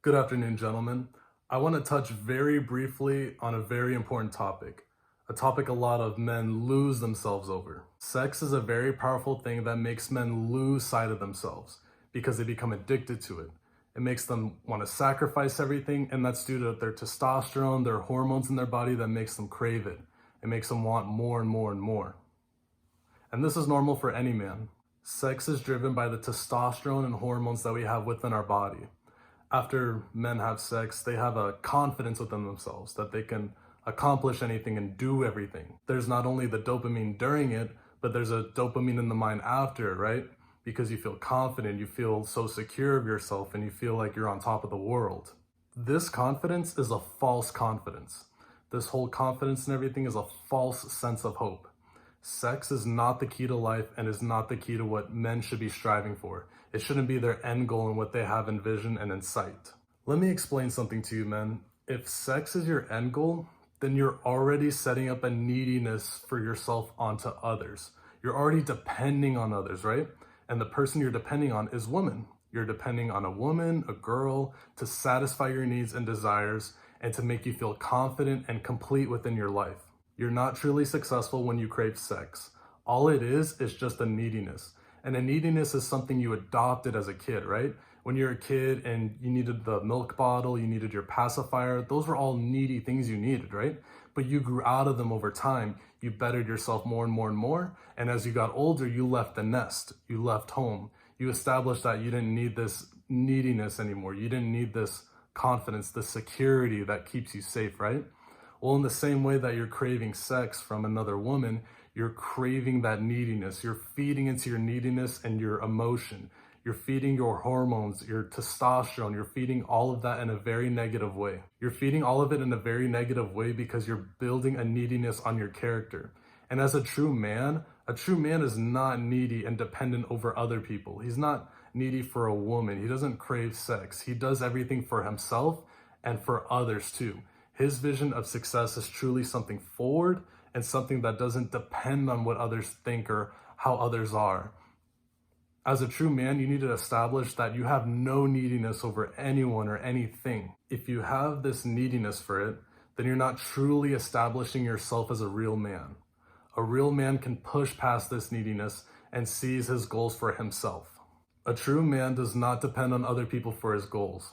Good afternoon, gentlemen. I want to touch very briefly on a very important topic, a topic a lot of men lose themselves over. Sex is a very powerful thing that makes men lose sight of themselves because they become addicted to it. It makes them want to sacrifice everything, and that's due to their testosterone, their hormones in their body that makes them crave it. It makes them want more and more and more. And this is normal for any man. Sex is driven by the testosterone and hormones that we have within our body. After men have sex, they have a confidence within themselves that they can accomplish anything and do everything. There's not only the dopamine during it, but there's a dopamine in the mind after, right? Because you feel confident, you feel so secure of yourself, and you feel like you're on top of the world. This confidence is a false confidence. This whole confidence and everything is a false sense of hope. Sex is not the key to life and is not the key to what men should be striving for. It shouldn't be their end goal and what they have in vision and in sight. Let me explain something to you, men. If sex is your end goal, then you're already setting up a neediness for yourself onto others. You're already depending on others, right? And the person you're depending on is women. You're depending on a woman, a girl, to satisfy your needs and desires and to make you feel confident and complete within your life. You're not truly successful when you crave sex. All it is just a neediness. And a neediness is something you adopted as a kid, right? When you're a kid and you needed the milk bottle, you needed your pacifier, those were all needy things you needed, right? But you grew out of them over time. You bettered yourself more and more and more. And as you got older, you left the nest, you left home. You established that you didn't need this neediness anymore. You didn't need this confidence, this security that keeps you safe, right? Well, in the same way that you're craving sex from another woman, you're craving that neediness. You're feeding into your neediness and your emotion. You're feeding your hormones, your testosterone. You're feeding all of that in a very negative way. You're feeding all of it in a very negative way because you're building a neediness on your character. And as a true man is not needy and dependent over other people. He's not needy for a woman. He doesn't crave sex. He does everything for himself and for others too. His vision of success is truly something forward and something that doesn't depend on what others think or how others are. As a true man, you need to establish that you have no neediness over anyone or anything. If you have this neediness for it, then you're not truly establishing yourself as a real man. A real man can push past this neediness and seize his goals for himself. A true man does not depend on other people for his goals,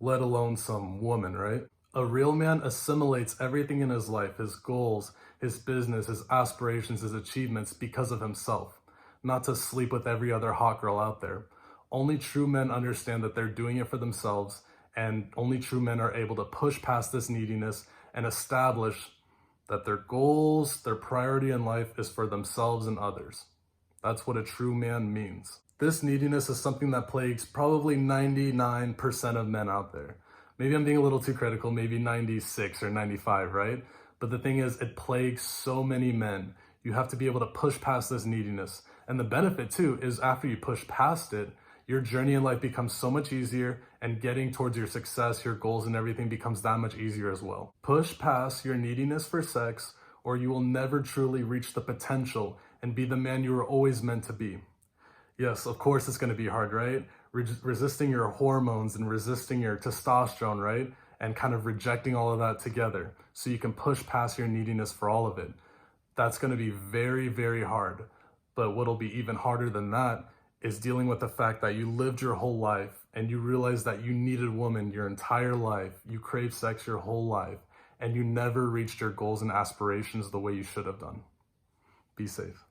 let alone some woman, right? A real man assimilates everything in his life, his goals, his business, his aspirations, his achievements because of himself, not to sleep with every other hot girl out there. Only true men understand that they're doing it for themselves, and only true men are able to push past this neediness and establish that their goals, their priority in life is for themselves and others. That's what a true man means. This neediness is something that plagues probably 99% of men out there. Maybe I'm being a little too critical, maybe 96 or 95, right? But the thing is, it plagues so many men. You have to be able to push past this neediness. And the benefit too is after you push past it, your journey in life becomes so much easier, and getting towards your success, your goals and everything becomes that much easier as well. Push past your neediness for sex, or you will never truly reach the potential and be the man you were always meant to be. Yes, of course it's going to be hard, right? Resisting your hormones and resisting your testosterone, right? And kind of rejecting all of that together so you can push past your neediness for all of it. That's going to be very, very hard. But what'll be even harder than that is dealing with the fact that you lived your whole life and you realized that you needed women your entire life. You craved sex your whole life and you never reached your goals and aspirations the way you should have done. Be safe.